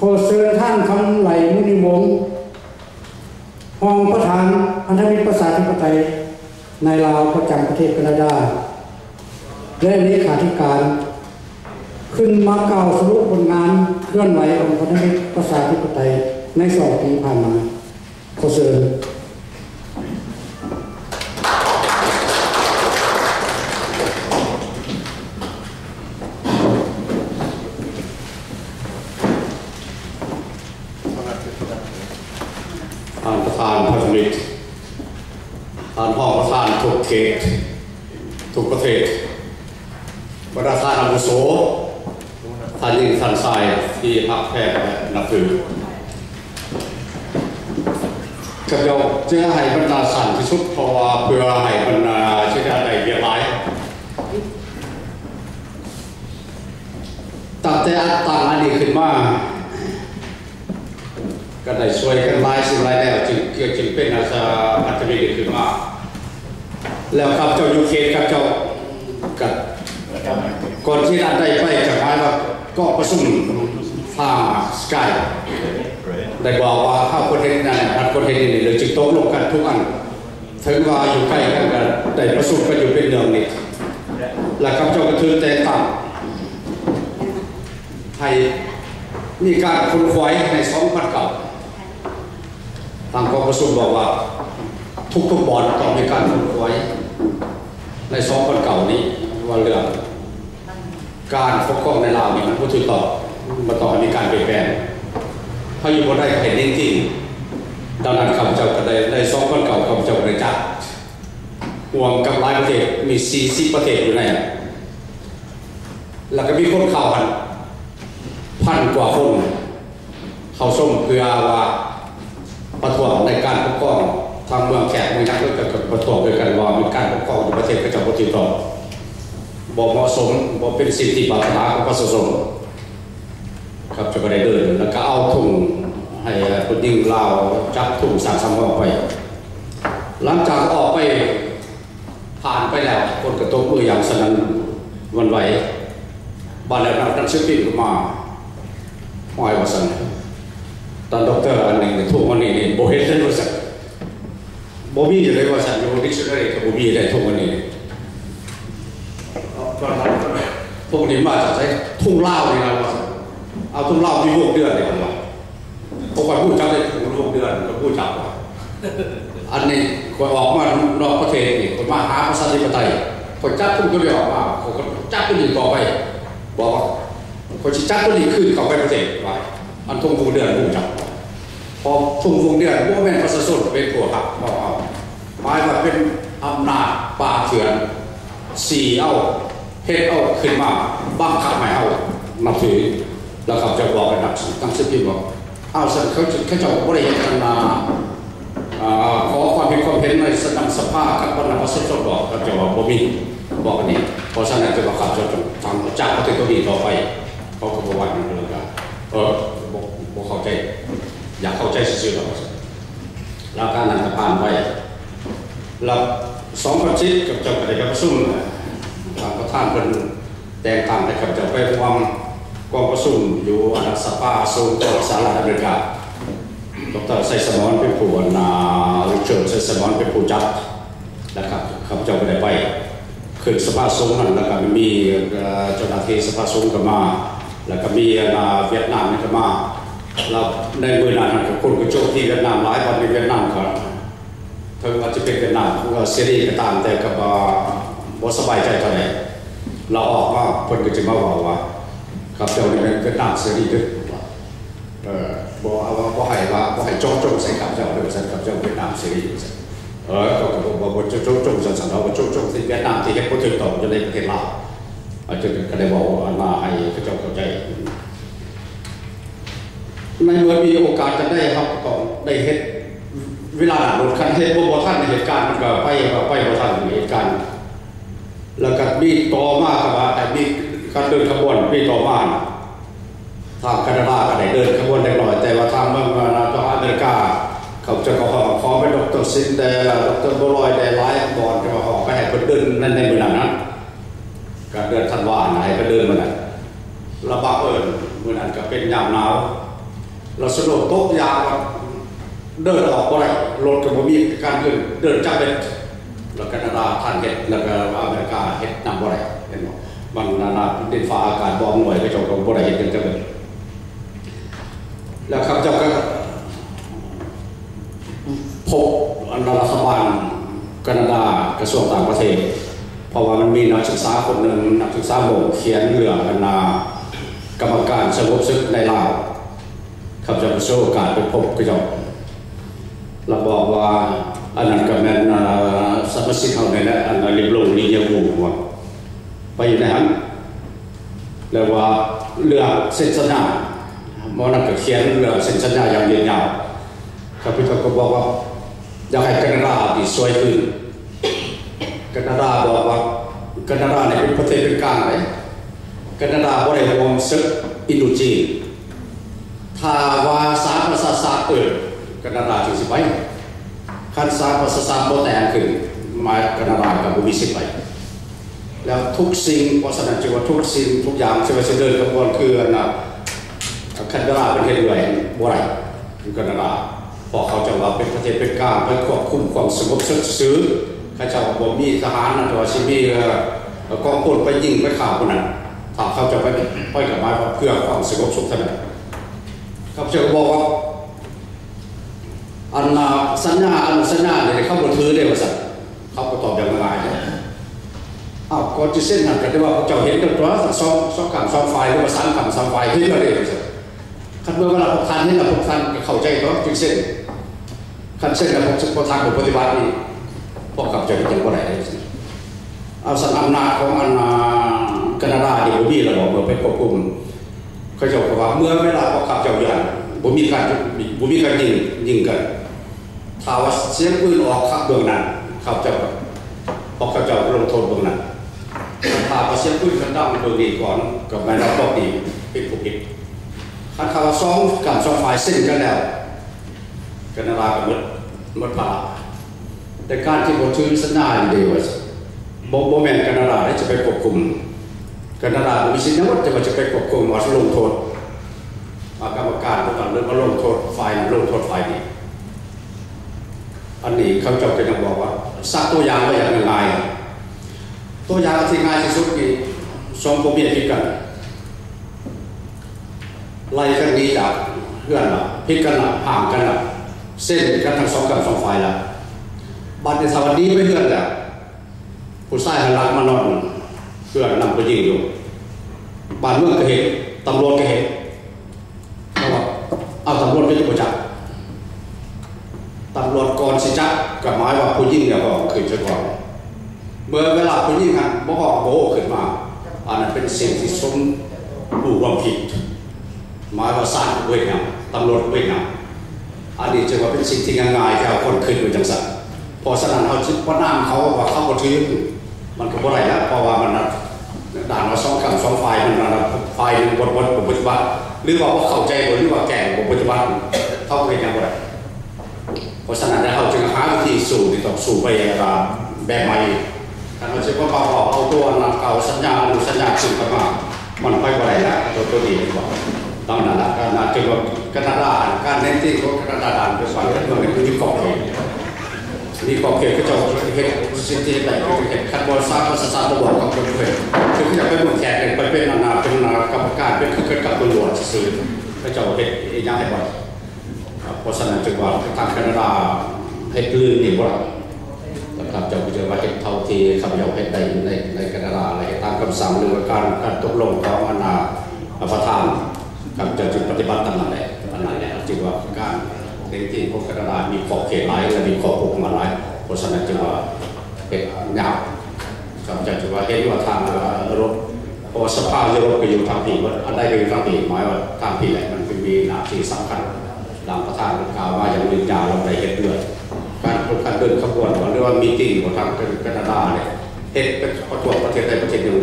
อเชิญท่านคำไหลมุนีวงศ์รองประธานพันธมิตรประชาธิปไตยในลาวประจำประเทศแคนาดาและเลขาธิการขึ้นมากล่าวสรุปผลงานเคลื่อนไหวของพันธมิตรประชาธิปไตยใน2 ปีผ่านมาขอเชิญท่านประธานพันธมิตรท่านรองประธานทุกเขตทุกประเทศประธานอาวุโสท่านยิ่งท่านชายที่พักแพทย์นับถือกระเดียวจะให้บรรดาสั่นที่สุดเพราะว่าเพื่อให้บรรดาเชื่อใจเบียร์ไร้ตั้งแต่ตั้งอันนี้ขึ้นมาก็ได้ช่วยกันไล่สิ่งไรแล้วจึงเป็นอาสาพันธมิตรขึ้นมาแล้วครับเจ้ายูเครนครับเจ้ากับก่อนที่ได้ไปจากนั้นก็ประชุมทางสกายได้บอกว่าเข้าประเทศนั้นประเทศนี้เลยจึงตกลงกันทุกอันถึงว่าอยู่ใกล้กันกันได้ประชุมกันอยู่เป็นเดือนนี้แล้วครับเจ้ากระทือแต่ต่ำให้มีการค้นคว้าใน2,000 เก่าทางกองประชุมบอกว่าทุกบอร์ดต้องมีการค้นคว้าใน2,000 เก่านี้ว่าเรื่องการปกครองในลาวนี่มันพูดถึงต่อมาต่อมีการเปลี่ยนแปลงพายุบนได้เห็นจริงๆดังนั้นข้าพเจ้าก็ได้2,000 เก่าข้าพเจ้าได้จัดห่วงกับหลายประเทศมี40 ประเทศอยู่ในแล้วก็มีคนข่าว1,000 กว่าคนเขาส่งเพื่อว่าประท้วงในการปกครองทางเมืองแขกเมืองยักษ์ก็กับประท้วงด้วยกันว่ามีการปกครองในประเทศก็จะปฏิบัติบ่เหมาะสมบ่เป็นสิทธิบัตรของประชาชนครับจะก็ได้เดินแล้วก็เอาถุงให้คนยิงลาวจับถุงสารสมองไปหลังจากออกไปผ่านไปแล้วคนกระตบมืออย่างสนั่นวันไหวบาดแล้วนักศิลปินก็มาหอยว่าสันตอนด็อกเตอร์อันหนึ่งทุกวันนี้โบเฮดเล่นว่าสันโบบี้อยู่เลยว่าสันอยู่ดิกชันนารีกับโบบี้ได้ทุกวันนี้พวกนี้มาจากใช้ทุ่งเล่านี่นะว่าสันเอาทุ่งเล่าที่ลูกเดือนเลยว่าพวกคนพูดจับได้ทุ่งลูกเดือนก็พูดจับว่าอันนี้คนออกมานอกประเทศนี่คนมาหาประชาธิปไตยคนจับทุ่งก็เลยออกมาคนจับก็ยืนต่อไปบอกว่าคนชิจักก็ดีขึ้นเขาไปประเทศว่าอันทุ่งวงเดือนผู้จับพอทุ่งวงเดือนพวกแม่ประชาชนเป็นผัวหักพอเอาหมายว่าเป็นอำนาจป่าเถื่อนเอาเฮ็ดเอาขึ้นมาบังคับให้เอานับถือแล้วเขาจะบอกกันตั้งสิบปีบอกเอาสันเขาจะบริหารกันขอความเห็นในสนามสภากับบรรดาประชาชนบอกเขาจะบอกบ่มีบอกกันนี้เพราะฉะนั้นจะบอกขับจะทำจากประเทศเกาหลีต่อไปเขาก็บอกว่ามันเลยกันบอกเข้าใจอยากเข้าใจซื่อๆหรอกแล้วการนั้นจะผ่านไปแล้ว2,010กับเจ้าคณะประชุมทางประธานเป็นแต่งตั้งให้กับเจ้าไปร่วมกองประชุมอยู่อันสภาสูงของสหรัฐอเมริกาดร.ไซสมอนเป็นผู้ริชาร์ดไซสมอนเป็นผู้จัดนะครับข้าพเจ้าก็ได้ไปขึ้นสภาสูงนั่นแล้วก็มีเจ้าหน้าที่สภาสูงก็มาแล้วก็มีเวียดนามนี่ก็มาเราในเมืองนั้นคนก็โจมตีเวียดนามหลายวันในเวียดนามก่อนถึงอาจจะเป็นเวียดนามก็เสียดีก็ตามแต่กับบสบายใจเท่าไหร่เราออกมาคนก็จะมาบอกว่าครับเจ้านี่เป็นเวียดนามเสียดีด้วยบอกให้โจมใส่กับเจ้าด้วยใส่กับเจ้าเวียดนามเสียดีก็บอกว่าโจมสันเราโจมที่เวียดนามที่เฮ็ดผู้ถือต่อจะได้ประเทศลาวอาจจะก็ได้บอกว่าให้เขาเจ้าเข้าใจในเมื่อมีโอกาสจะได้ครับต้องได้เฮ็ดเวลาหลุดคันเฮ็ดบ่ทันในเหตุการณ์มันก็ไปบ่ทันในเหตุการณ์แล้วก็มีต่อมาครับว่ามีการเดินขบวนมีต่อมาทางแคนาดาก็ได้เดินขบวนเล็กน้อยแต่ว่าทางเมืองอเมริกาเขาจะขอเป็นดร.ซินเดดร.โบลอยได้หลายบอลจะขอไปให้เพิ่นเดินในเมืองนั้นการเดินธันวาให้เพิ่นเดินมื้อนั้นระบาดเมื่อนั้นก็เป็นยามหนาว เราสนุกโต๊ะยาวเดินออกอะไรรถกับผมมีการเดินจับเป็นแล้วแคนาดาท่านเห็ดแล้วก็อเมริกาเห็ดนำอะไรเห็นไหมบางนานาดินฟ้าอากาศบองหน่วยก็จบกับอะไรเห็ดกันจะเป็นแล้วครับเจ้าก็พบรัฐบาลแคนาดากระทรวงต่างประเทศเพราะว่ามันมีนักศึกษาคนหนึ่งนักศึกษาโบกเขียนเรื่องกรรมการสงบศึกในลาวเขาจะประสบการณ์ไปพบกระจกเราบอกว่าอันนั้นก็แม่นสมาชิกเขาในนั้นอันนั้นริบลงลีเยวูว่าไปอยู่ในนั้นแล้วว่าเรื่องเส้นสัญญาหมอนักเขียนเรื่องเส้นสัญญาอย่างยืนยาวข้าพเจ้าก็บอกว่าอยากให้แคนาดาดีสวยขึ้นแคนาดาบอกว่าแคนาดาเนี่ยเป็นประเทศเป็นกลางเลยแคนาดาบ่ได้ห่วงศึกอินโดจีนถ้าว่าสาภาษาศาสตร์แคนาดาจึงสิไปคันสาภาษาศาสตร์บ่แต่งขึ้นมาแคนาดากับบ่มีสิทธิ์ไปแล้วทุกสิ่งเพราะฉะนั้นจึงว่าทุกสิ่งทุกอย่างที่ว่าจะเดินกระบวนคือแคนาดาเป็นประเทศด้วยบ่ได้แคนาดาพอเขาจะว่าเป็นประเทศเป็นกลางเพื่อควบคุมความสงบซื้อเขาจะบ่มีทหารนะตัวชิมีกองพลไปยิงไปข่าวคนนั้นถ้าเขาจะไปกับมาเพื่อความสงบสุขเท่านั้นเขาจะบอกว่าอันสัญญาเนี่ยเขาบ่ถือได้ว่าสัตว์เขาก็ตอบอย่างง่ายเลยก็จะเส้นหันกันได้ว่าเจ้าเห็นกันตัวสองคำสองฝ่ายหรือว่า3 คำ 3 ฝ่ายที่เราได้ว่าสัตว์คันเมื่อเวลาพวกท่านนี่เราพวกท่านเข้าใจก็จึงเส้นคันเส้นเราพวกท่านปฏิบัตินี่พวกกับเจ้าเป็นคนไหนเอาสัญอำนาจของแคนาดาที่บ่มีระบบเป็นควบคุมเขาจะบอกว่าเมื่อเวลาพวกขับเจ้าอย่างบ่มีการยิงกันถ้าว่าเสียงปืนออกขับเบื้องนั้นเขาจะพอเขาจะลงโทษเบื้องนั้นถ้าว่าเสียงปืนกันดังเบื้องนี้ก่อนกับแม่เราบอกดีผิดผู้ผิดถ้าเขา2 กับ 2 ฝ่ายเส้นกันแล้วแคนาดาก็หมดภาระแต่การที่บ่ถือสัญญาเดียวบ่แม่นแคนาดาได้จะไปควบคุมแคนาดาบ่มีสิทธิ์นะว่าจะไปควบคุมว่าลงโทษกรรมการก็ต้องเริ่มมาลงโทษฝ่ายนั้นลงโทษฝ่ายนี้อันนี้เขาจะยังบอกว่าสักตัวอย่างไว้อย่างง่ายตัวอย่างที่ง่ายที่สุดนี่2ผัวเมียผิดกันไล่กันนี้จากเพื่อนละผิดกันละห่างกันละเส้นกันทั้ง2 กับ 2 ฝ่ายละบัดในสวัสดีไม่เพื่อนแล้วผู้ชายหันหลังมานอนเพื่อนนำไปยิงอยู่บ้านเมืองก็เห็นตำรวจก็เห็นเอาตำรวจไปจับตำรวจก่อนสิจับกับหมายว่าผู้ยิงเนี่ยก็คือจะก่อนเมื่อเวลาผู้ยิงหันบ่ฮอกโบขึ้นมาอันนั้นเป็นสิ่งที่สมรู้ความผิดหมายว่าศาลเวทงามตำรวจเวทงามอันนี้จะว่าเป็นสิ่งที่ง่ายๆที่เอาคนขึ้นอยู่จังสันพอฉะนั้นเขาคิดว่าน้ำเขาว่าเขาบ่ถือมันก็บ่ได้แล้วเพราะว่ามันด่านเรา2 กับ 2 ฝ่ายมันฝ่ายนึงบ่ปฏิบัติหรือว่าเข้าใจหรือว่าแก่บ่ปฏิบัติเขาเป็นอย่างไรเพราะฉะนั้นเราจึงหาวิธีสู่ที่ต้องสู่ไปแบบใหม่การเราจะก็เอาตัวนักเก่าสัญญาสิ่งต่างๆมันไปอะไรนะตัวดีดีกว่าดังนั้นการจึงว่าแคนาดาการเน้นที่ของแคนาดาเป็นส่วนที่มันเป็นที่ขอบเขตนี่ขอบเขตก็จะเห็นสิ่งที่ไหนก็เห็นคันบอลซาภาษาศาสตร์บอกกับคนเป็นคืออยากเป็นคนแขกไปเป็นเป็นกรรมการเป็นคือกับตำรวจสื่อก็จะเห็นอย่างไรบ้างเพราะฉะนั้นจึงว่าทางแคนาดาให้กลืนนี่ว่านะครับจะเจอว่าเห็นเท่าที่คำยาวให้ได้ในแคนาดาอะไรตามคำสั่งหรือการตกลงของประธานกับจะจุดปฏิบัติตามนั้นแหละจึงว่าการเต็มที่ของแคนาดามีขอบเขตหลายและมีขอบผูกมาหลายเพราะฉะนั้นจึงว่าเป็นยาวกับจะจุดว่าเห็นว่าทางรถเพราะสภาพรถก็อยู่ทางผีว่าอันใดก็อยู่ทางผีหมายว่าทางผีแหละมันเป็นมีหน้าที่สำคัญหลังประธานกล่าวว่าอย่างยืนยาวเราได้เห็นด้วยการเดินขบวนหรือว่ามีติ้งของทางแคนาดาเนี่ยเหตุเป็นประท้วงประเทศใดประเทศหนึ่ง